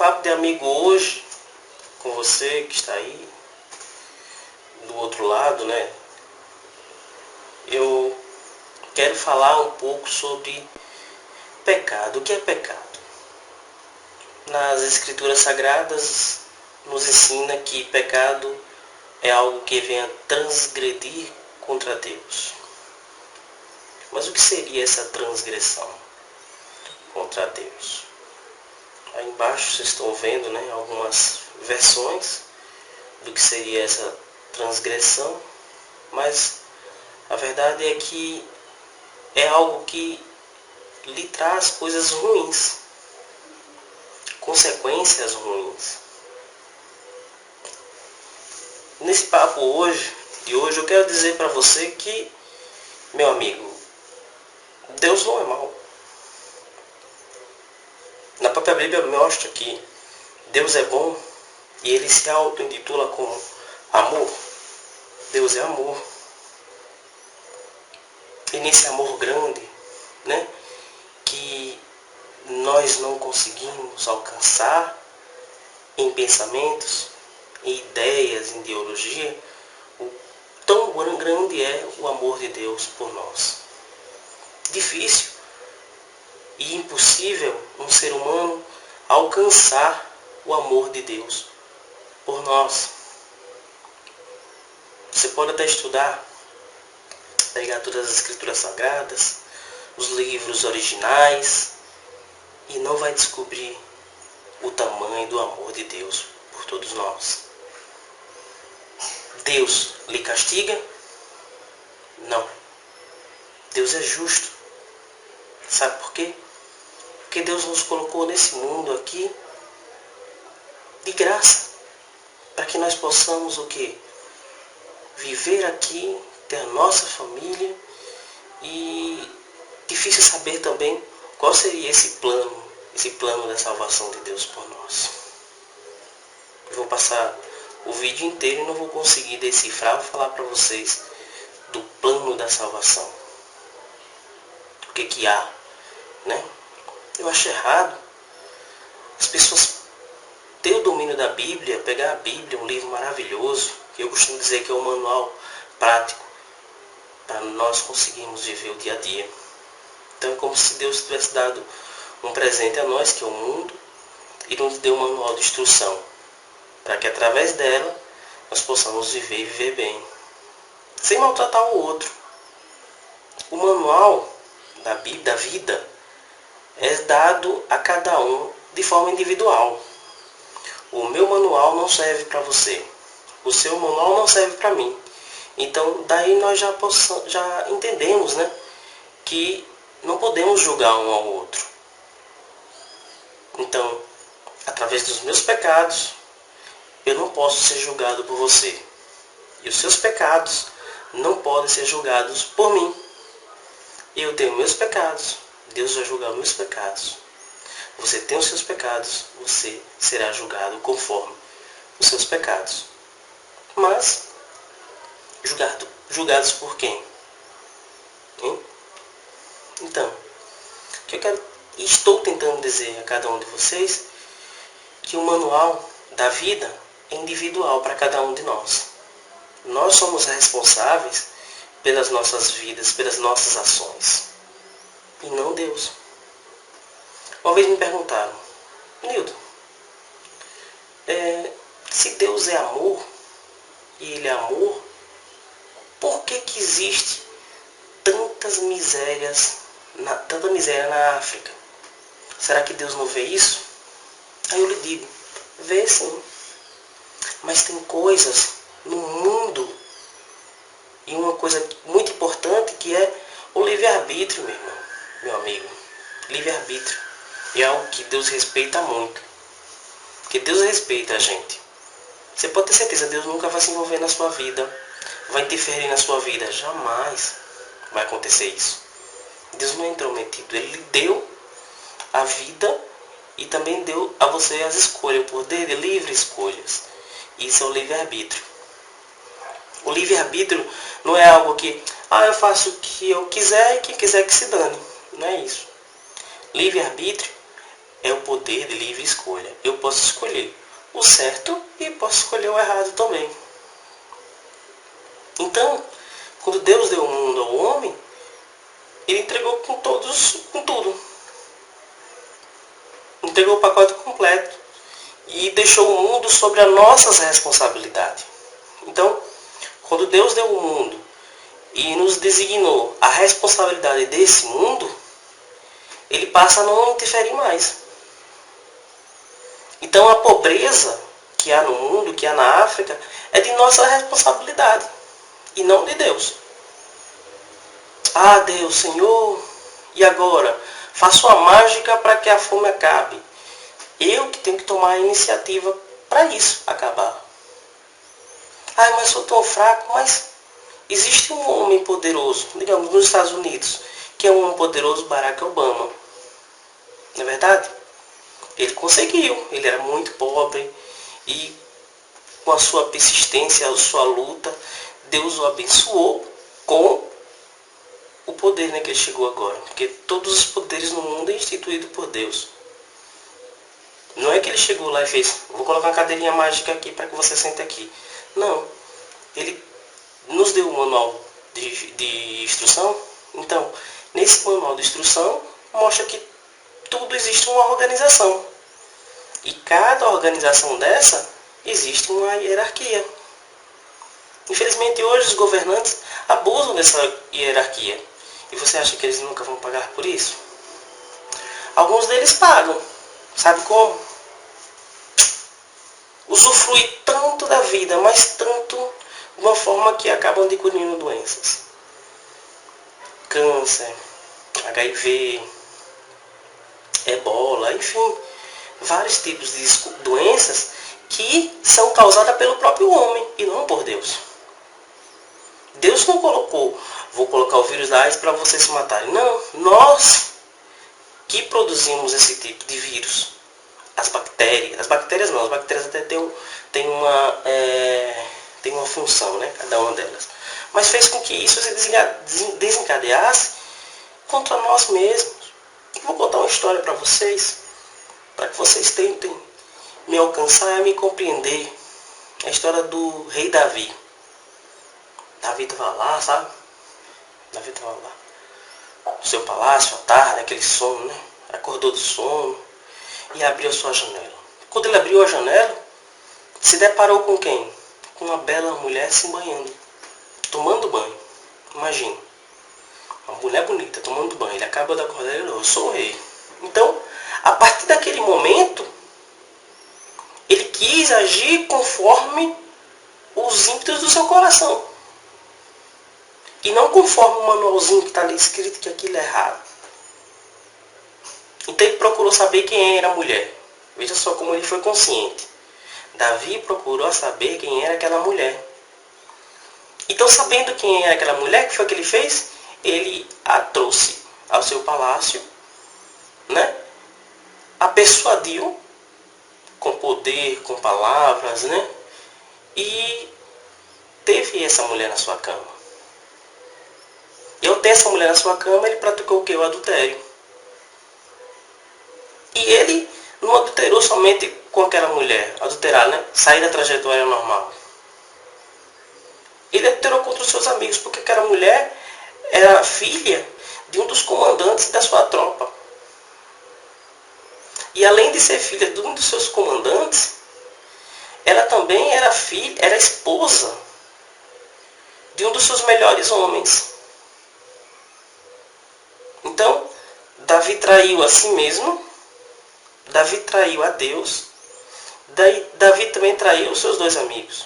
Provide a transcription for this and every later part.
papo de amigo hoje com você que está aí do outro lado, né? Eu quero falar um pouco sobre pecado. O que é pecado? Nas Escrituras Sagradas nos ensina que pecado é algo que vem a transgredir contra Deus. Mas o que seria essa transgressão contra Deus? Aí embaixo vocês estão vendo, né, algumas versões do que seria essa transgressão, mas a verdade é que é algo que lhe traz coisas ruins, consequências ruins. Nesse papo de hoje eu quero dizer para você que, meu amigo, Deus não é mau. Na própria Bíblia mostra que Deus é bom e Ele se auto-intitula como amor. Deus é amor. E nesse amor grande, né, que nós não conseguimos alcançar em pensamentos, em ideias, em ideologia, o tão grande é o amor de Deus por nós. Difícil e impossível um ser humano alcançar o amor de Deus por nós. Você pode até estudar, pegar todas as Escrituras Sagradas, os livros originais, e não vai descobrir o tamanho do amor de Deus por todos nós. Deus lhe castiga? Não. Deus é justo. Sabe por quê? Porque Deus nos colocou nesse mundo aqui de graça, para que nós possamos o quê? Viver aqui, ter a nossa família, e difícil saber também qual seria esse plano da salvação de Deus por nós. Eu vou passar o vídeo inteiro e não vou conseguir decifrar, vou falar para vocês do plano da salvação. O que há, né? Eu acho errado as pessoas ter o domínio da Bíblia, pegar a Bíblia, um livro maravilhoso, que eu costumo dizer que é um manual prático para nós conseguirmos viver o dia a dia. Então é como se Deus tivesse dado um presente a nós, que é o mundo, e nos deu um manual de instrução, para que através dela nós possamos viver e viver bem, sem maltratar o outro. O manual da Bíblia, da vida, é dado a cada um de forma individual. O meu manual não serve para você. O seu manual não serve para mim. Então, daí nós já entendemos, né, que não podemos julgar um ao outro. Então, através dos meus pecados, eu não posso ser julgado por você. E os seus pecados não podem ser julgados por mim. Eu tenho meus pecados, Deus vai julgar os meus pecados. Você tem os seus pecados, você será julgado conforme os seus pecados. Mas, julgados por quem? Hein? Então, o que estou tentando dizer a cada um de vocês, que o manual da vida é individual para cada um de nós. Nós somos responsáveis pelas nossas vidas, pelas nossas ações, e não Deus. Uma vez me perguntaram: Nildo, se Deus é amor, e Ele é amor, por que existe tanta miséria na África? Será que Deus não vê isso? Aí eu lhe digo: vê sim. Mas tem coisas no mundo, e uma coisa muito importante, que é o livre-arbítrio, meu irmão, meu amigo. Livre-arbítrio é algo que Deus respeita muito. Porque Deus respeita a gente. Você pode ter certeza, Deus nunca vai se envolver na sua vida, vai interferir na sua vida. Jamais vai acontecer isso. Deus não é intrometido. Ele lhe deu a vida e também deu a você as escolhas, o poder de livre escolhas. Isso é o livre-arbítrio. O livre-arbítrio não é algo que, eu faço o que eu quiser e quem quiser que se dane. Não é isso. Livre-arbítrio é o poder de livre escolha. Eu posso escolher o certo e posso escolher o errado também. Então, quando Deus deu o mundo ao homem, Ele entregou com tudo. Entregou o pacote completo. E deixou o mundo sobre as nossas responsabilidades. Então, quando Deus deu o mundo e nos designou a responsabilidade desse mundo, Ele passa a não interferir mais. Então a pobreza que há no mundo, que há na África, é de nossa responsabilidade e não de Deus. Ah, Deus, Senhor, e agora? Faço a mágica para que a fome acabe. Eu que tenho que tomar a iniciativa para isso acabar. Ah, mas sou tão fraco, mas existe um homem poderoso, digamos, nos Estados Unidos, que é um homem poderoso, Barack Obama. Não é verdade? Ele conseguiu, ele era muito pobre e com a sua persistência, a sua luta, Deus o abençoou com o poder, né, que ele chegou agora. Porque todos os poderes no mundo é instituído por Deus. Não é que ele chegou lá e fez, vou colocar uma cadeirinha mágica aqui para que você sente aqui. Não. Ele nos deu um manual de instrução. Então, nesse manual de instrução, mostra que tudo existe uma organização. E cada organização dessa, existe uma hierarquia. Infelizmente, hoje os governantes abusam dessa hierarquia. E você acha que eles nunca vão pagar por isso? Alguns deles pagam. Sabe como? Usufrui tanto da vida, mas tanto de uma forma que acabam adquirindo doenças. Câncer, HIV, ebola, enfim, vários tipos de doenças que são causadas pelo próprio homem e não por Deus. Deus não colocou, vou colocar o vírus da AIDS para vocês se matarem. Não, nós que produzimos esse tipo de vírus. As bactérias até tem uma função, né, cada uma delas. Mas fez com que isso se desencadeasse contra nós mesmos. Vou contar uma história para vocês, para que vocês tentem me alcançar e me compreender. A história do rei Davi. Davi estava lá, sabe? Davi estava lá no seu palácio, à tarde, aquele sono, né? Acordou do sono e abriu a sua janela. Quando ele abriu a janela, se deparou com quem? Com uma bela mulher se banhando, tomando banho. Imagina, uma mulher bonita tomando banho. Ele acaba de acordar e falou, eu sou o rei. Então, a partir daquele momento, ele quis agir conforme os ímpetos do seu coração. E não conforme o manualzinho que está ali escrito que aquilo é errado. Então ele procurou saber quem era a mulher. Veja só como ele foi consciente. Davi procurou saber quem era aquela mulher. Então, sabendo quem era aquela mulher, o que foi que ele fez? Ele a trouxe ao seu palácio, né? A persuadiu com poder, com palavras, né? E teve essa mulher na sua cama. E ao ter essa mulher na sua cama, ele praticou o que? O adultério. E ele não adulterou somente com aquela mulher, adulterar, né? Sair da trajetória normal. Ele adulterou contra os seus amigos, porque aquela mulher era filha de um dos comandantes da sua tropa. E além de ser filha de um dos seus comandantes, ela também era esposa de um dos seus melhores homens. Então, Davi traiu a si mesmo, Davi traiu a Deus, Davi também traiu os seus dois amigos.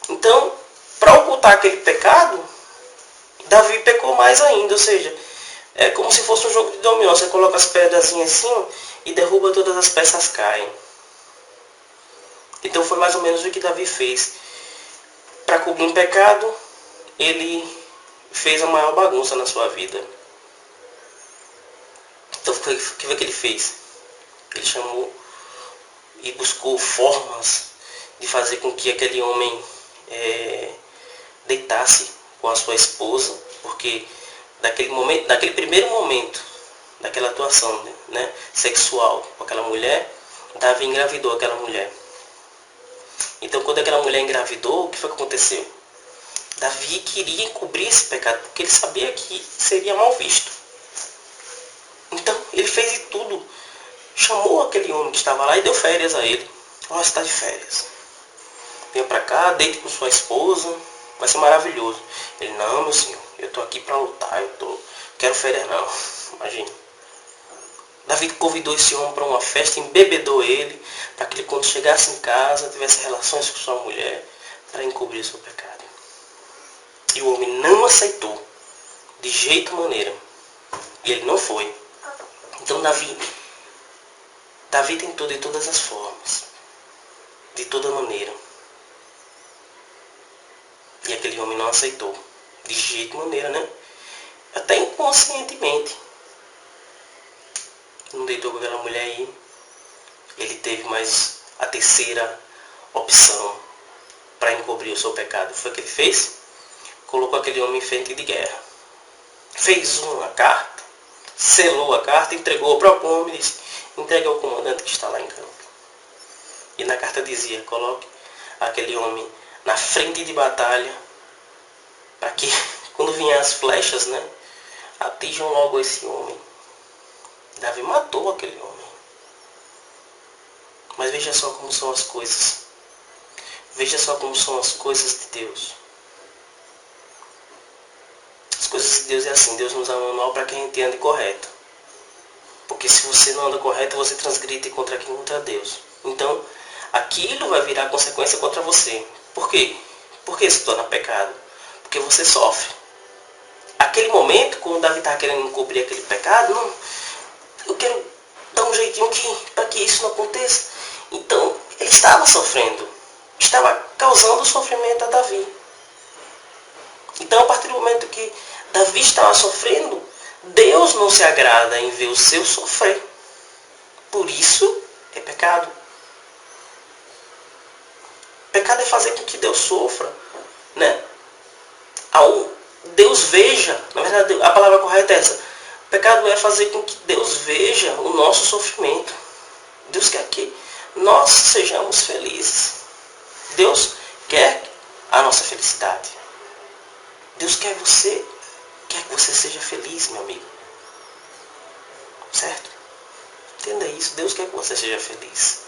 Então, para ocultar aquele pecado, Davi pecou mais ainda, ou seja, é como se fosse um jogo de dominó. Você coloca as pedras assim e derruba, todas as peças caem. Então foi mais ou menos o que Davi fez. Para cobrir um pecado, ele fez a maior bagunça na sua vida. Então o que foi que ele fez? Ele chamou e buscou formas de fazer com que aquele homem deitasse com a sua esposa, porque naquele daquela atuação, né, sexual com aquela mulher, Davi engravidou aquela mulher. Então, quando aquela mulher engravidou, o que foi que aconteceu? Davi queria encobrir esse pecado, porque ele sabia que seria mal visto. Então, ele fez de tudo. Chamou aquele homem que estava lá e deu férias a ele. Ó, você está de férias. Venha para cá, deite com sua esposa, vai ser maravilhoso. Ele, não, meu senhor, eu estou aqui para lutar, quero férias não. Imagina. Davi convidou esse homem para uma festa, embebedou ele, para que ele, quando chegasse em casa, tivesse relações com sua mulher, para encobrir o seu pecado. E o homem não aceitou, de jeito maneira. E ele não foi. Então Davi tentou de todas as formas, de toda maneira. E aquele homem não aceitou, de jeito maneira, né? Até inconscientemente. Não deitou com aquela mulher aí. Ele teve mais a terceira opção para encobrir o seu pecado. Foi o que ele fez? Colocou aquele homem em frente de guerra. Fez uma carta, selou a carta, entregou para o próprio homem e disse, entregue ao comandante que está lá em campo. E na carta dizia, coloque aquele homem na frente de batalha, para que quando vinham as flechas, né, atinjam logo esse homem. Davi matou aquele homem. Mas veja só como são as coisas. Veja só como são as coisas de Deus. As coisas de Deus é assim. Deus nos dá um manual para quem entende correto. Porque se você não anda correto, você transgride contra quem? Contra Deus. Então, aquilo vai virar consequência contra você. Por quê? Por que se torna pecado? Porque você sofre. Aquele momento, quando Davi estava querendo encobrir aquele pecado, não, eu quero dar um jeitinho para que isso não aconteça. Então, ele estava sofrendo. Estava causando sofrimento a Davi. Então, a partir do momento que Davi estava sofrendo, Deus não se agrada em ver o seu sofrer. Por isso, é pecado. Pecado é fazer com que Deus sofra, né? Deus veja, na verdade a palavra correta é essa. Pecado é fazer com que Deus veja o nosso sofrimento. Deus quer que nós sejamos felizes. Deus quer a nossa felicidade. Deus quer que você seja feliz, meu amigo. Certo? Entenda isso. Deus quer que você seja feliz.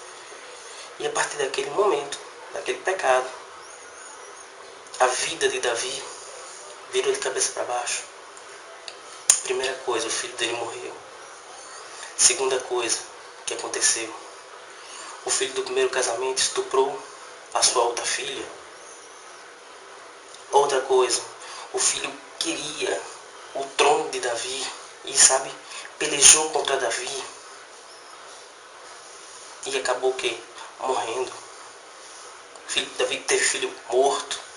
E a partir daquele momento, daquele pecado, a vida de Davi virou de cabeça para baixo. Primeira coisa, o filho dele morreu. Segunda coisa que aconteceu, o filho do primeiro casamento estuprou a sua outra filha. Outra coisa, o filho queria o trono de Davi e, pelejou contra Davi. E acabou o quê? Morrendo. Davi teve filho morto.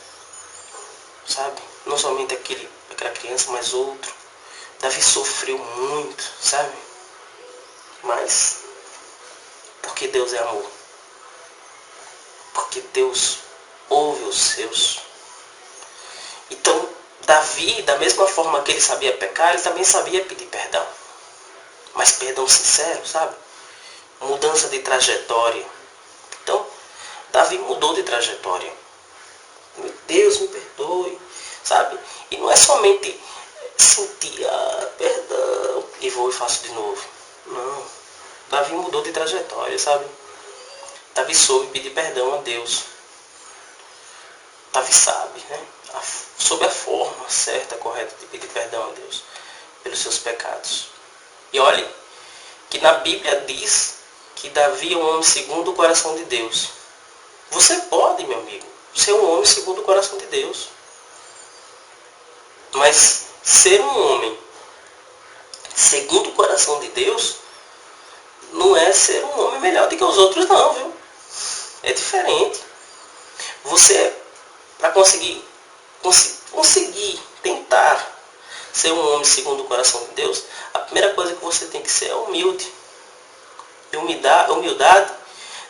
Não somente aquela criança, mas outro. Davi sofreu muito, Mas, porque Deus é amor. Porque Deus ouve os seus. Então, Davi, da mesma forma que ele sabia pecar, ele também sabia pedir perdão. Mas perdão sincero, Mudança de trajetória. Então, Davi mudou de trajetória. Meu Deus, me perdoe, E não é somente sentir, perdão, e vou e faço de novo. Não. Davi mudou de trajetória, Davi soube pedir perdão a Deus. Davi sabe, sobre a forma certa, correta de pedir perdão a Deus pelos seus pecados. E olhe que na Bíblia diz que Davi é um homem segundo o coração de Deus. Você pode, meu amigo, ser um homem segundo o coração de Deus. Mas ser um homem segundo o coração de Deus não é ser um homem melhor do que os outros, não, viu? É diferente. Você, para conseguir tentar ser um homem segundo o coração de Deus, a primeira coisa que você tem que ser é humilde. E humildade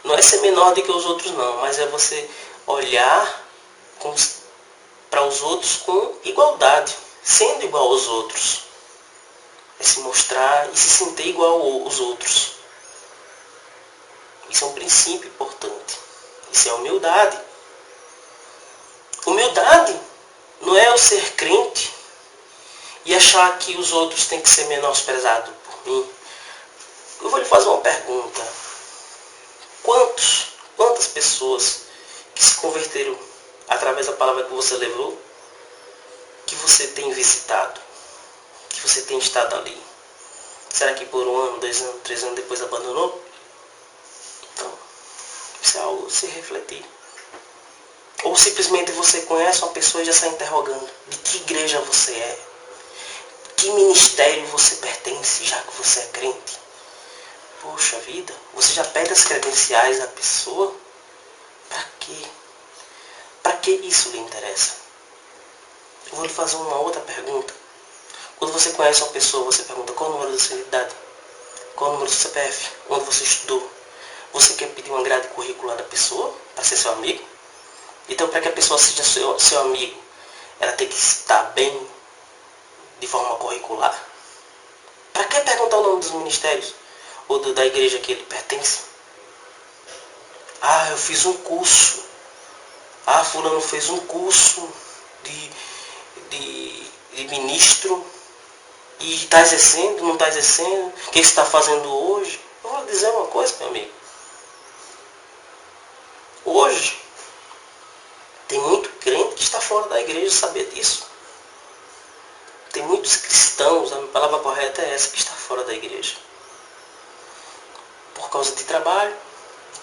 não é ser menor do que os outros, não, mas é você olhar para os outros com igualdade, sendo igual aos outros. é se mostrar e se sentir igual aos outros. Isso é um princípio importante. Isso é humildade. Humildade não é eu ser crente e achar que os outros têm que ser menosprezados por mim. Eu vou lhe fazer uma pergunta. Quantas pessoas que se converteram através da palavra que você levou, que você tem visitado, que você tem estado ali? Será que por 1 ano, 2 anos, 3 anos depois abandonou? Então, isso é algo a se refletir. Ou simplesmente você conhece uma pessoa e já está interrogando de que igreja você é, que ministério você pertence, já que você é crente. Poxa vida, você já pede as credenciais da pessoa? Para quê? Para que isso lhe interessa? Eu vou lhe fazer uma outra pergunta. Quando você conhece uma pessoa, você pergunta qual o número da sua identidade, qual o número do CPF, onde você estudou. Você quer pedir uma grade curricular da pessoa para ser seu amigo? Então, para que a pessoa seja seu amigo, ela tem que estar bem de forma curricular? Para que perguntar o nome dos ministérios ou da igreja que ele pertence? Ah, eu fiz um curso. Ah, fulano fez um curso de ministro e está exercendo, não está exercendo. O que você está fazendo hoje? Eu vou dizer uma coisa, meu amigo. Hoje, tem muito crente que está fora da igreja, sabia disso. Tem muitos cristãos, a palavra correta é essa, que está fora da igreja. Por causa de trabalho,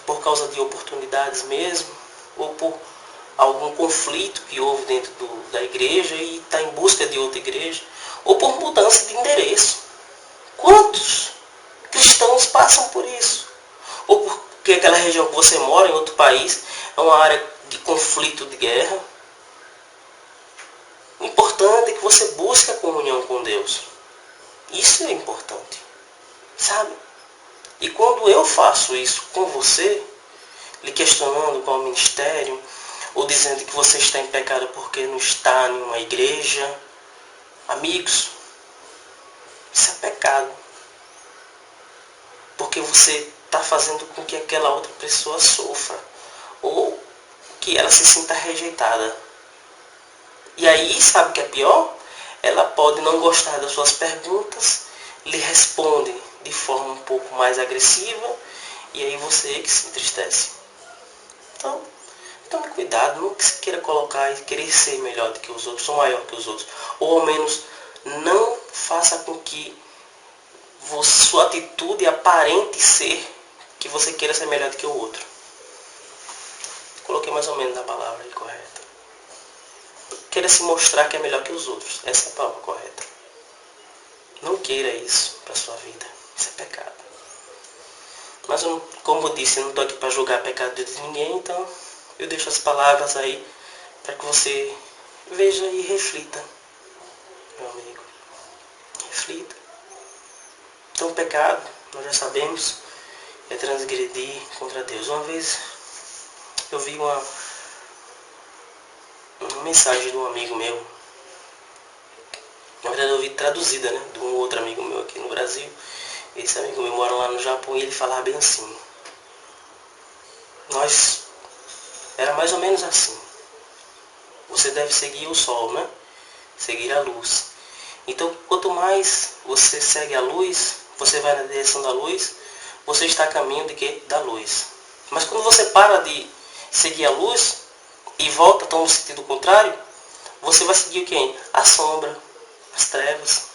por causa de oportunidades mesmo, ou por algum conflito que houve dentro da igreja e está em busca de outra igreja, ou por mudança de endereço. Quantos cristãos passam por isso? Ou porque aquela região que você mora, em outro país, é uma área de conflito, de guerra. O importante é que você busque a comunhão com Deus. Isso é importante, sabe? E quando eu faço isso com você, lhe questionando qual é o ministério, ou dizendo que você está em pecado porque não está em uma igreja, amigos, isso é pecado. Porque você está fazendo com que aquela outra pessoa sofra, ou que ela se sinta rejeitada. E aí, sabe o que é pior? Ela pode não gostar das suas perguntas, lhe responde de forma um pouco mais agressiva, e aí você que se entristece. Então, tome cuidado, não queira colocar e querer ser melhor do que os outros, ou maior que os outros. Ou ao menos, não faça com que sua atitude aparente ser que você queira ser melhor do que o outro. Coloquei mais ou menos a palavra aí correta. Queira se mostrar que é melhor que os outros. Essa é a palavra correta. Não queira isso para a sua vida. Isso é pecado. Mas, como eu disse, eu não estou aqui para julgar pecado de ninguém, então eu deixo as palavras aí para que você veja e reflita, meu amigo. Reflita. Então, o pecado, nós já sabemos, é transgredir contra Deus. Uma vez eu vi uma mensagem de um amigo meu. Na verdade eu vi traduzida, né, de um outro amigo meu aqui no Brasil. Esse amigo meu mora lá no Japão e ele falava bem assim. Era mais ou menos assim. Você deve seguir o sol, né? Seguir a luz. Então, quanto mais você segue a luz, você vai na direção da luz, você está a caminho de quê? Da luz. Mas quando você para de seguir a luz e volta tão no sentido contrário, você vai seguir quem? A sombra, as trevas.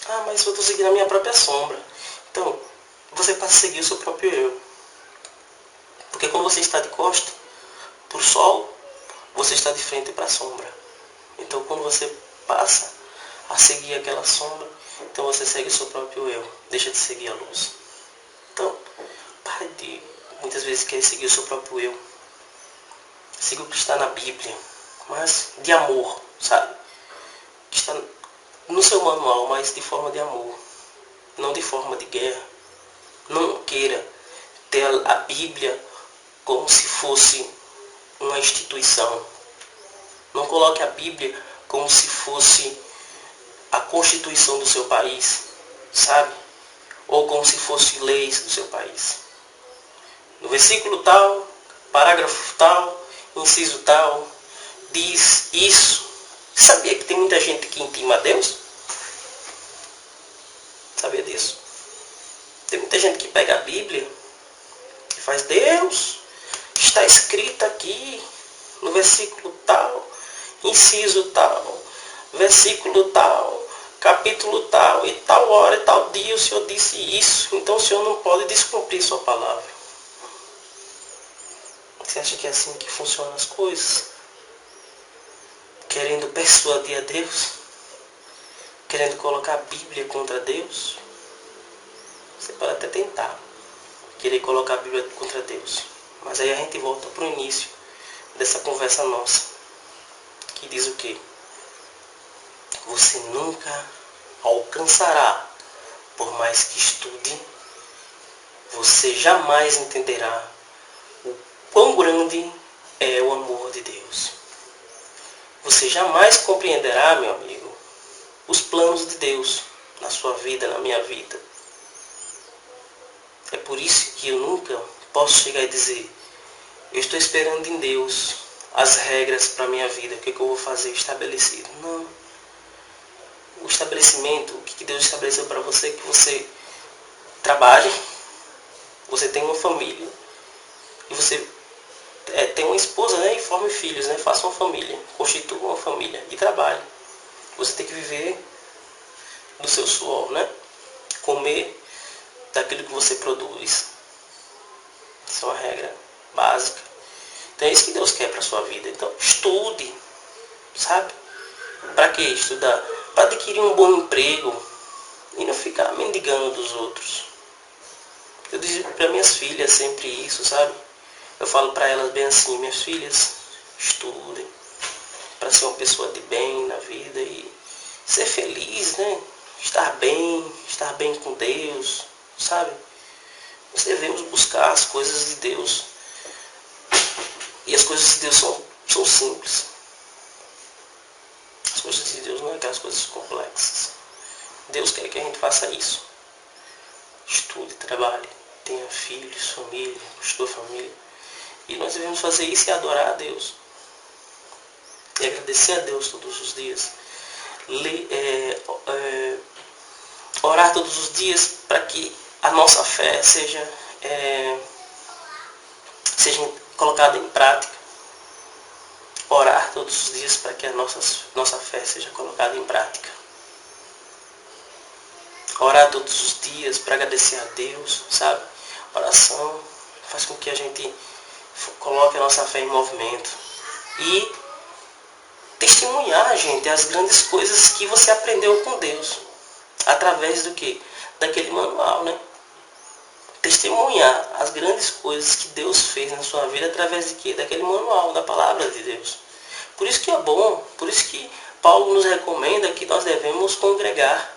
Ah, mas eu estou seguindo a minha própria sombra. Então, você passa a seguir o seu próprio eu. Porque quando você está de costa para o sol, você está de frente para a sombra. Então, quando você passa a seguir aquela sombra, então você segue o seu próprio eu. Deixa de seguir a luz. Então, pare de, muitas vezes, querer seguir o seu próprio eu. Siga o que está na Bíblia, mas de amor, sabe? Que está no seu manual, mas de forma de amor, não de forma de guerra. Não queira ter a Bíblia como se fosse uma instituição. Não coloque a Bíblia como se fosse a Constituição do seu país, sabe? Ou como se fosse leis do seu país. No versículo tal, parágrafo tal, inciso tal, diz isso. Sabia que tem muita gente que intima a Deus? Sabia disso? Tem muita gente que pega a Bíblia e faz: Deus, está escrito aqui no versículo tal, inciso tal, versículo tal, capítulo tal, e tal hora e tal dia o Senhor disse isso, então o Senhor não pode descumprir sua palavra. Você acha que é assim que funcionam as coisas? Querendo persuadir a Deus? Querendo colocar a Bíblia contra Deus? Você pode até tentar querer colocar a Bíblia contra Deus. Mas aí a gente volta para o início dessa conversa nossa, que diz o quê? Você nunca alcançará, por mais que estude, você jamais entenderá o quão grande é o amor de Deus. Você jamais compreenderá, meu amigo, os planos de Deus na sua vida, na minha vida. É por isso que eu nunca posso chegar e dizer: eu estou esperando em Deus as regras para a minha vida, o que eu vou fazer estabelecido. Não. O estabelecimento, o que Deus estabeleceu para você é que você trabalhe, você tenha uma família, e você tenha uma esposa, né, e forme filhos, né, faça uma família, constitua uma família e trabalhe. Você tem que viver do seu suor, né? Comer daquilo que você produz. Isso é uma regra básica. Então é isso que Deus quer para a sua vida. Então estude, sabe? Para que estudar? Para adquirir um bom emprego e não ficar mendigando dos outros. Eu digo para minhas filhas sempre isso, sabe? Eu falo para elas bem assim: minhas filhas, estudem para ser uma pessoa de bem na vida e ser feliz, né? Estar bem com Deus, sabe? Nós devemos buscar as coisas de Deus. E as coisas de Deus são simples. As coisas de Deus não é aquelas coisas complexas. Deus quer que a gente faça isso. Estude, trabalhe, tenha filhos, família, constitua família. E nós devemos fazer isso e adorar a Deus. E agradecer a Deus todos os dias. Orar todos os dias para que a nossa fé seja colocada em prática. Orar todos os dias para que a nossa fé seja colocada em prática. Orar todos os dias para agradecer a Deus, sabe? Oração faz com que a gente coloque a nossa fé em movimento. E testemunhar, gente, as grandes coisas que você aprendeu com Deus. Através do quê? Daquele manual, né? Testemunhar as grandes coisas que Deus fez na sua vida através de quê? Daquele manual, da palavra de Deus. Por isso que é bom, por isso que Paulo nos recomenda que nós devemos congregar.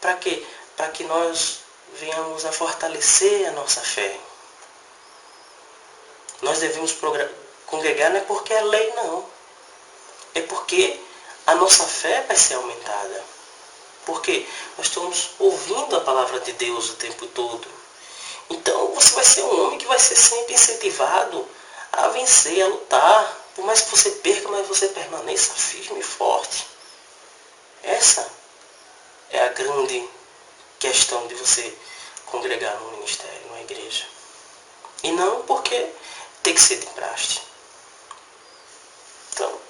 Para quê? Para que nós venhamos a fortalecer a nossa fé. Nós devemos congregar não é porque é lei, não. É porque a nossa fé vai ser aumentada. Porque nós estamos ouvindo a palavra de Deus o tempo todo. Então você vai ser um homem que vai ser sempre incentivado a vencer, a lutar. Por mais que você perca, mas você permaneça firme e forte. Essa é a grande questão de você congregar no ministério, numa igreja. E não porque tem que ser de praxe. Então,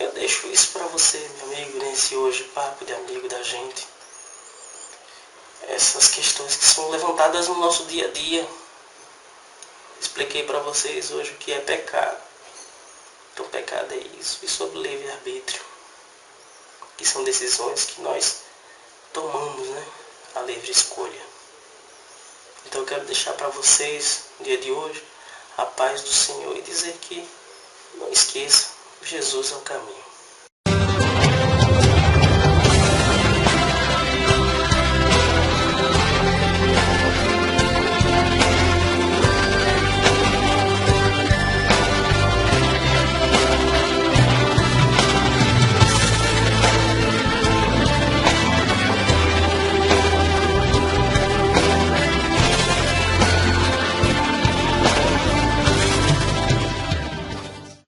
eu deixo isso para você, meu amigo, nesse hoje papo de amigo da gente. Essas questões que são levantadas no nosso dia a dia. Expliquei para vocês hoje o que é pecado. Então pecado é isso. E sobre livre-arbítrio, que são decisões que nós tomamos, né? A livre escolha. Então eu quero deixar para vocês, no dia de hoje, a paz do Senhor e dizer que não esqueça, Jesus é o caminho.